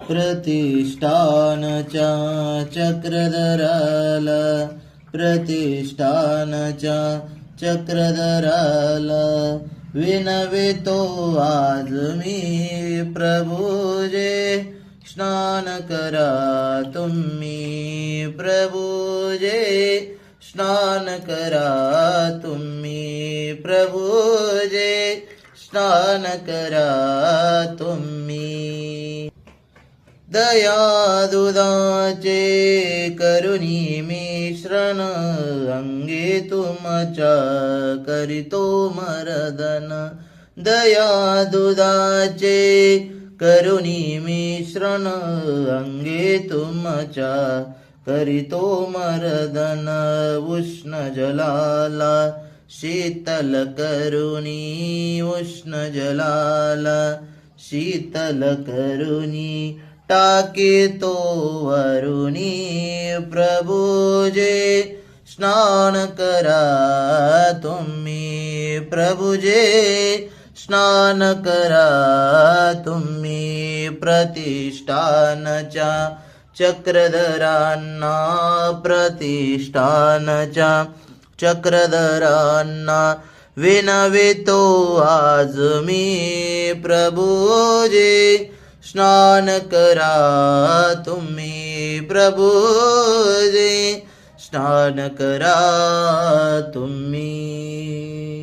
प्रतिष्ठानच्या चक्रधराला, प्रतिष्ठानच्या चक्रधराला विनवितो आज मी प्रभुजे, स्नान करा तुम्ही प्रभुजे, स्नान करा तुम्ही प्रभुजे, स्नान करा तुम्ही. दया दुधाचे करुणी मिश्रण, अंगे तुमच्या करितो मर्दन. दया दुधाचे करुणी मिश्रण, अंगे तुमच्या करितो मर्दन. उष्ण जलाला शीतल करुणी, उष्ण जलाला शीतल करुणी, टाकीतो वरुणी प्रभुजे, स्नान करा तुम्ही प्रभुजे, स्नान करा तुम्ही. प्रतिष्ठानच्या चक्रधरांना, प्रतिष्ठानच्या चक्रधरांना विनवितो आज मी प्रभुजे, स्नान करा तुम्ही प्रभुजे, स्नान करा तुम्ही.